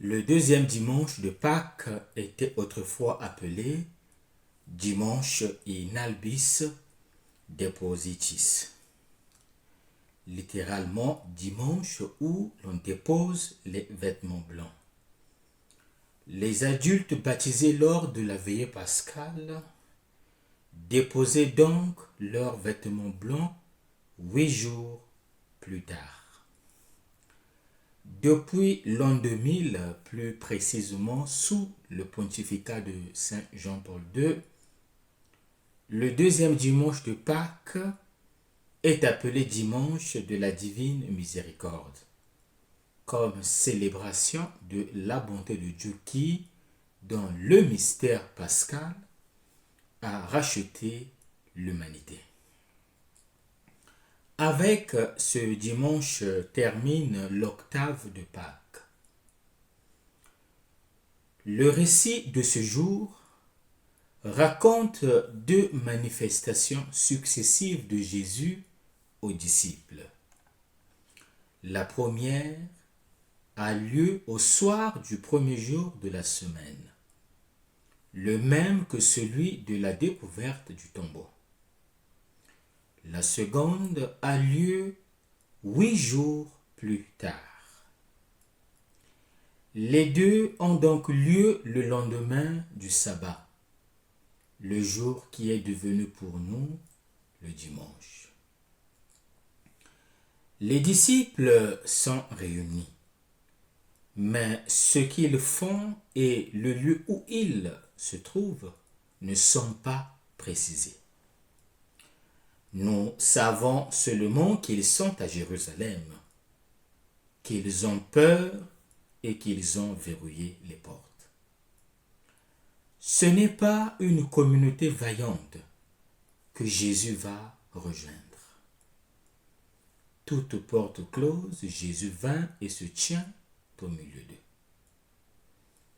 Le deuxième dimanche de Pâques était autrefois appelé dimanche in albis depositis, littéralement dimanche où l'on dépose les vêtements blancs. Les adultes baptisés lors de la veillée pascale déposaient donc leurs vêtements blancs 8 jours plus tard. Depuis l'an 2000, plus précisément sous le pontificat de Saint Jean-Paul II, le deuxième dimanche de Pâques est appelé dimanche de la divine miséricorde, comme célébration de la bonté de Dieu qui, dans le mystère pascal, a racheté l'humanité. Avec ce dimanche termine l'octave de Pâques. Le récit de ce jour raconte deux manifestations successives de Jésus aux disciples. La première a lieu au soir du premier jour de la semaine, le même que celui de la découverte du tombeau. La seconde a lieu 8 jours plus tard. Les deux ont donc lieu le lendemain du sabbat, le jour qui est devenu pour nous le dimanche. Les disciples sont réunis, mais ce qu'ils font et le lieu où ils se trouvent ne sont pas précisés. Nous savons seulement qu'ils sont à Jérusalem, qu'ils ont peur et qu'ils ont verrouillé les portes. Ce n'est pas une communauté vaillante que Jésus va rejoindre. Toute porte close, Jésus vint et se tient au milieu d'eux.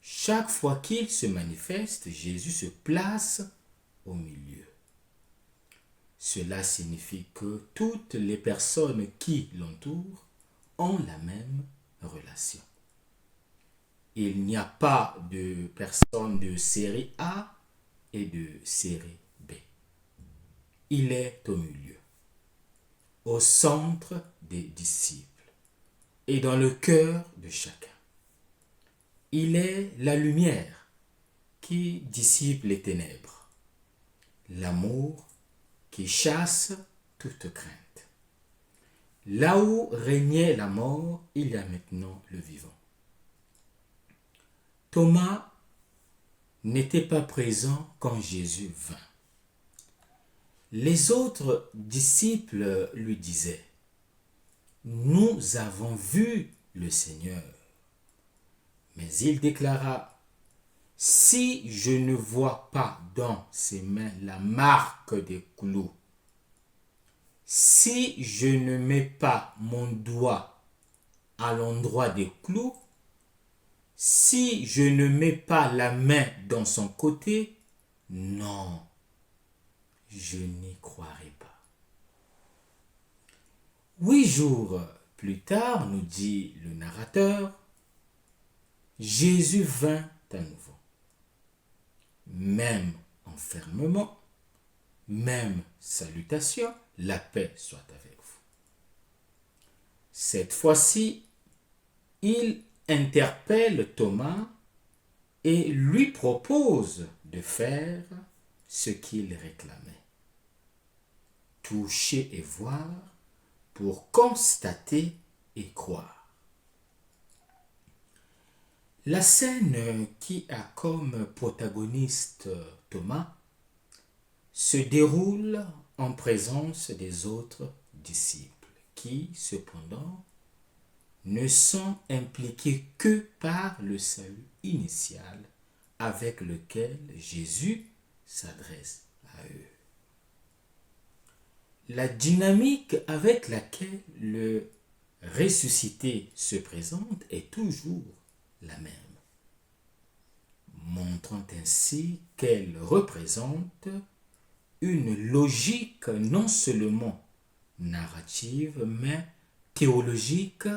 Chaque fois qu'il se manifeste, Jésus se place au milieu. Cela signifie que toutes les personnes qui l'entourent ont la même relation. Il n'y a pas de personnes de série A et de série B. Il est au milieu, au centre des disciples et dans le cœur de chacun. Il est la lumière qui dissipe les ténèbres, l'amour qui chasse toute crainte. Là où régnait la mort, il y a maintenant le vivant. Thomas n'était pas présent quand Jésus vint. Les autres disciples lui disaient, « Nous avons vu le Seigneur. » Mais il déclara, « Si je ne vois pas dans ses mains la marque des clous, si je ne mets pas mon doigt à l'endroit des clous, si je ne mets pas la main dans son côté, non, je n'y croirai pas. » 8 jours plus tard, nous dit le narrateur, Jésus vint à nouveau. Même enfermement, même salutation, la paix soit avec vous. Cette fois-ci, il interpelle Thomas et lui propose de faire ce qu'il réclamait. Toucher et voir pour constater et croire. La scène qui a comme protagoniste Thomas se déroule en présence des autres disciples qui, cependant, ne sont impliqués que par le salut initial avec lequel Jésus s'adresse à eux. La dynamique avec laquelle le ressuscité se présente est toujours la même, montrant ainsi qu'elle représente une logique non seulement narrative, mais théologique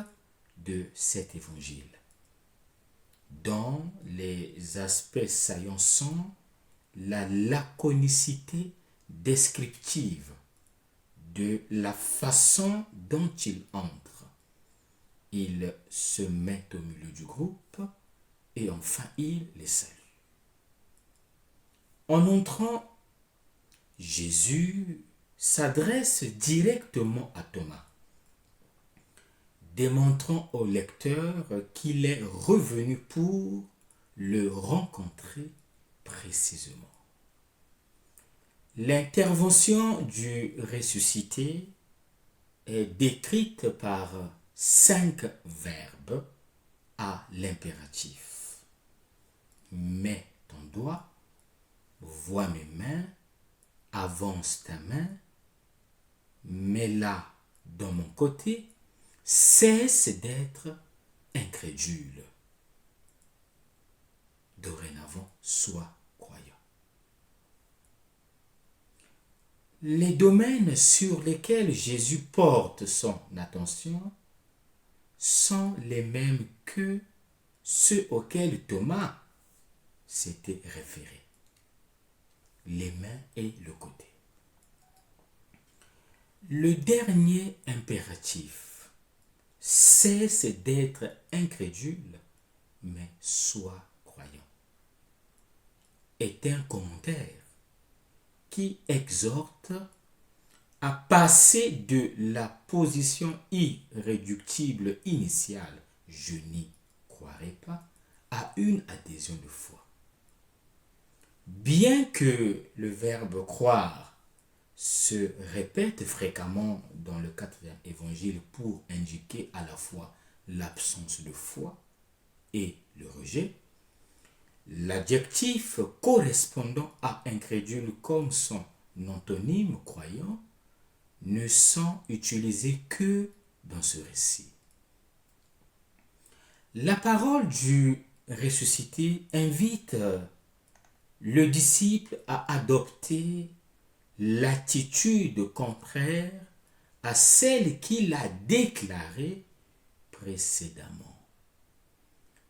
de cet évangile. dont les aspects saillants sont la laconicité descriptive de la façon dont il entre. Il se met au milieu du groupe et enfin il les salue. En entrant, Jésus s'adresse directement à Thomas, démontrant au lecteur qu'il est revenu pour le rencontrer précisément. L'intervention du ressuscité est décrite par 5 verbes à l'impératif. Mets ton doigt, vois mes mains, avance ta main, mets-la dans mon côté, cesse d'être incrédule. Dorénavant, sois croyant. Les domaines sur lesquels Jésus porte son attention sont les mêmes que ceux auxquels Thomas s'était référé. Les mains et le côté. Le dernier impératif, cesse d'être incrédule, mais sois croyant, est un commentaire qui exhorte à passer de la position irréductible initiale, je n'y croirai pas, à une adhésion de foi. Bien que le verbe croire se répète fréquemment dans le 4e évangile pour indiquer à la fois l'absence de foi et le rejet, l'adjectif correspondant à incrédule comme son antonyme croyant ne sont utilisés que dans ce récit. La parole du ressuscité invite le disciple à adopter l'attitude contraire à celle qu'il a déclarée précédemment.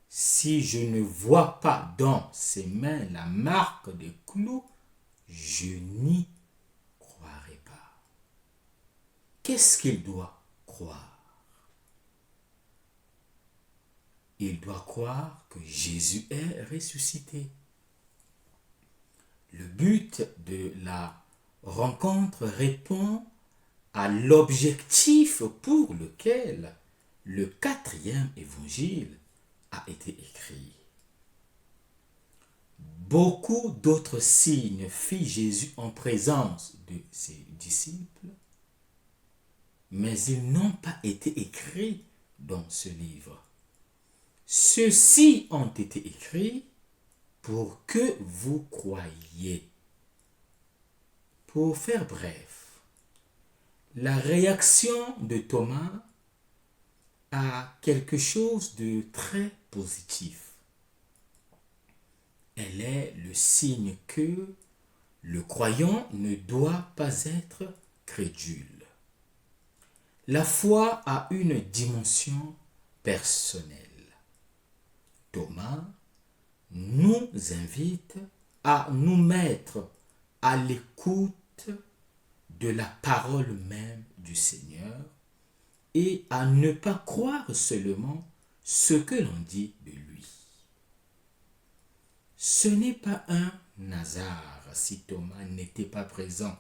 Si je ne vois pas dans ses mains la marque des clous, je n'y croirai pas. Qu'est-ce qu'il doit croire? Il doit croire que Jésus est ressuscité. Le but de la rencontre répond à l'objectif pour lequel le 4e évangile a été écrit. Beaucoup d'autres signes fit Jésus en présence de ses disciples, mais ils n'ont pas été écrits dans ce livre. Ceux-ci ont été écrits pour que vous croyiez. Pour faire bref, la réaction de Thomas a quelque chose de très positif. Elle est le signe que le croyant ne doit pas être crédule. La foi a une dimension personnelle. Thomas nous invite à nous mettre à l'écoute de la parole même du Seigneur et à ne pas croire seulement ce que l'on dit de lui. Ce n'est pas un hasard si Thomas n'était pas présent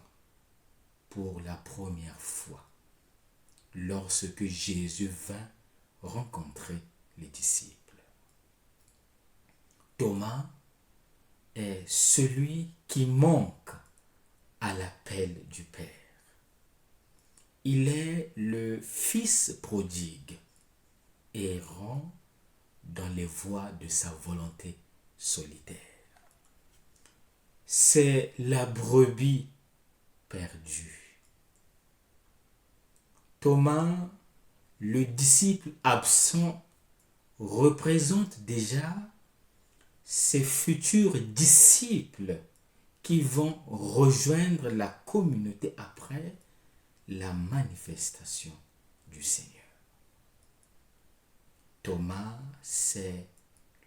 pour la première fois lorsque Jésus vint rencontrer les disciples. Thomas est celui qui manque à l'appel du Père. Il est le fils prodigue, errant dans les voies de sa volonté solitaire. C'est la brebis perdue. Thomas, le disciple absent, représente déjà ces futurs disciples qui vont rejoindre la communauté après la manifestation du Seigneur. Thomas, c'est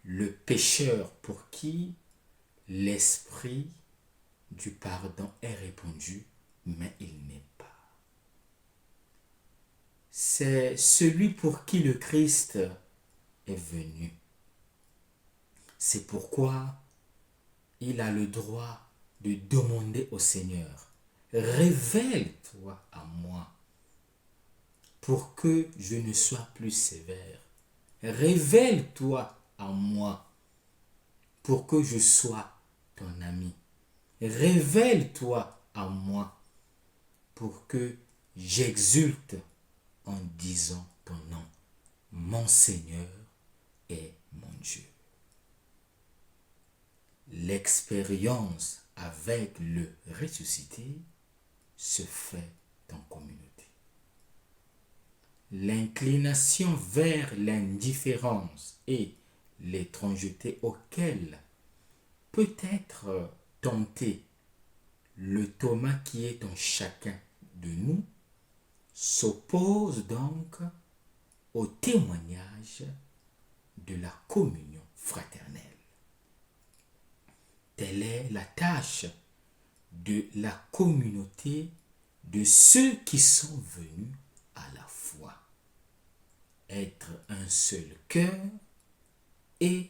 le pécheur pour qui l'esprit du pardon est répandu, mais il n'est pas. C'est celui pour qui le Christ est venu. C'est pourquoi il a le droit de demander au Seigneur, révèle-toi à moi pour que je ne sois plus sévère. Révèle-toi à moi pour que je sois ton ami. Révèle-toi à moi pour que j'exulte en disant ton nom, mon Seigneur et mon Dieu. L'expérience avec le ressuscité se fait en communauté. L'inclination vers l'indifférence et l'étrangeté auquel peut être tenté le Thomas qui est en chacun de nous s'oppose donc au témoignage de la communion fraternelle. Telle est la tâche de la communauté de ceux qui sont venus à la foi. Être un seul cœur et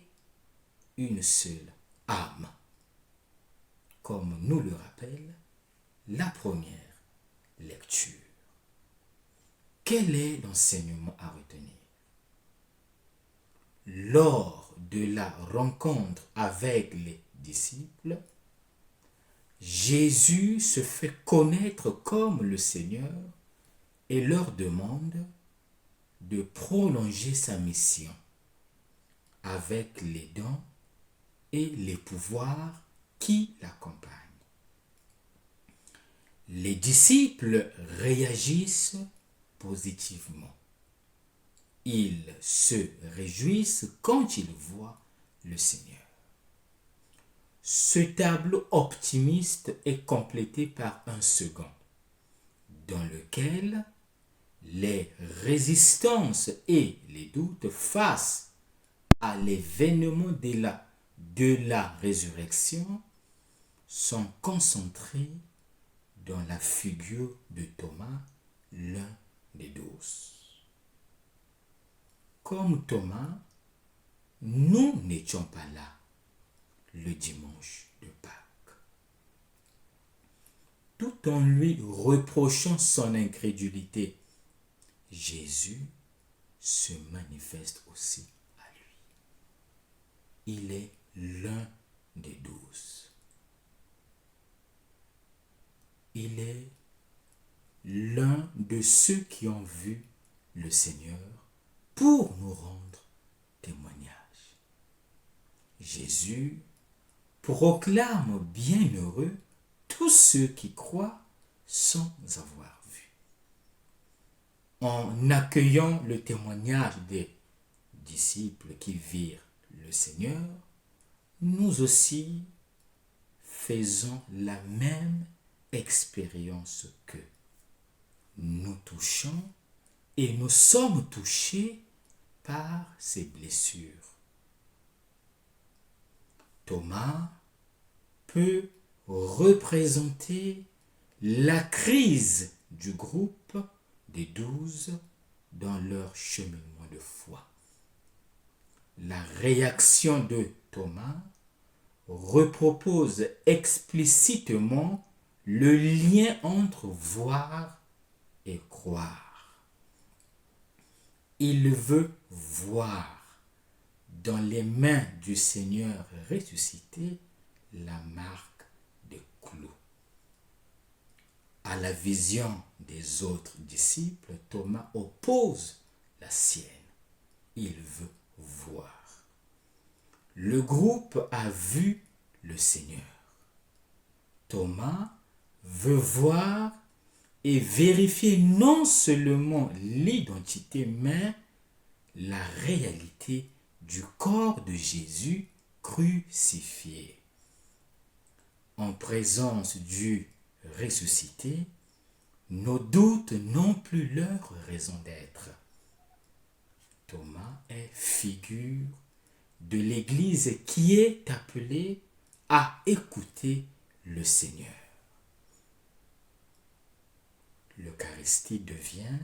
une seule âme. Comme nous le rappelle la première lecture. Quel est l'enseignement à retenir? Lors de la rencontre avec les disciples, Jésus se fait connaître comme le Seigneur et leur demande de prolonger sa mission avec les dons et les pouvoirs qui l'accompagnent. Les disciples réagissent positivement. Ils se réjouissent quand ils voient le Seigneur. Ce tableau optimiste est complété par un second, dans lequel les résistances et les doutes face à l'événement de la résurrection sont concentrés dans la figure de Thomas, l'un des 12. Comme Thomas, nous n'étions pas là le dimanche de Pâques. Tout en lui reprochant son incrédulité, Jésus se manifeste aussi à lui. Il est l'un des 12. Il est l'un de ceux qui ont vu le Seigneur pour nous rendre témoignage. Jésus proclame bienheureux tous ceux qui croient sans avoir vu. En accueillant le témoignage des disciples qui virent le Seigneur, nous aussi faisons la même expérience qu'eux. Nous touchons et nous sommes touchés par ces blessures. Thomas peut représenter la crise du groupe des 12 dans leur cheminement de foi. La réaction de Thomas repropose explicitement le lien entre voir et croire. Il veut voir dans les mains du Seigneur ressuscité la marque des clous. À la vision des autres disciples, Thomas oppose la sienne. Il veut voir. Le groupe a vu le Seigneur. Thomas veut voir et vérifier non seulement l'identité, mais la réalité du corps de Jésus crucifié. En présence du ressuscité, nos doutes n'ont plus leur raison d'être. Thomas est figure de l'Église qui est appelée à écouter le Seigneur. L'Eucharistie devient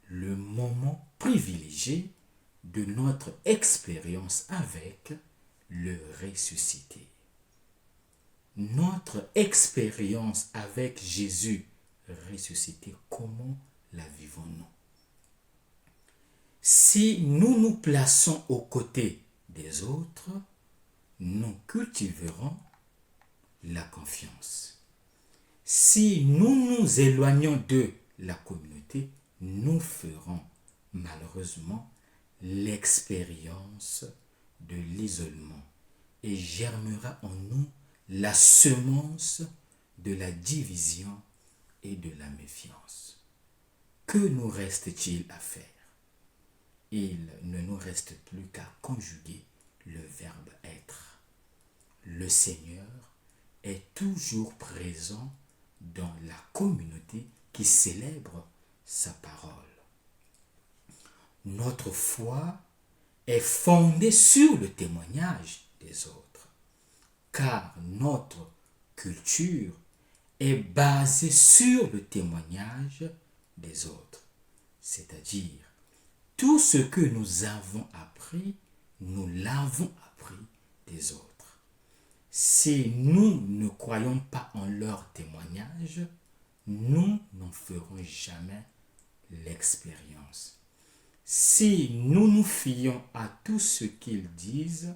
le moment privilégié de notre expérience avec le ressuscité. Notre expérience avec Jésus ressuscité, comment la vivons-nous? Si nous nous plaçons aux côtés des autres, nous cultiverons la confiance. Si nous nous éloignons de la communauté, nous ferons malheureusement l'expérience de l'isolement et germera en nous la semence de la division et de la méfiance. Que nous reste-t-il à faire? Il ne nous reste plus qu'à conjuguer le verbe être. Le Seigneur est toujours présent dans la communauté qui célèbre sa parole. Notre foi est fondée sur le témoignage des autres, car notre culture est basée sur le témoignage des autres, c'est-à-dire tout ce que nous avons appris, nous l'avons appris des autres. Si nous ne croyons pas en leur témoignage, nous n'en ferons jamais l'expérience. Si nous nous fions à tout ce qu'ils disent,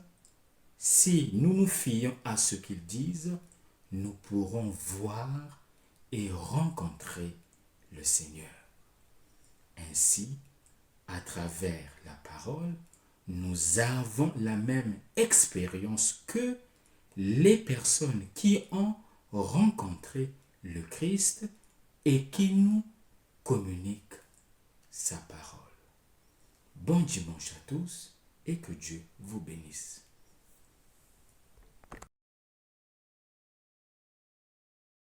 nous pourrons voir et rencontrer le Seigneur. Ainsi, à travers la parole, nous avons la même expérience que les personnes qui ont rencontré le Christ et qui nous communiquent sa parole. Bon dimanche à tous et que Dieu vous bénisse.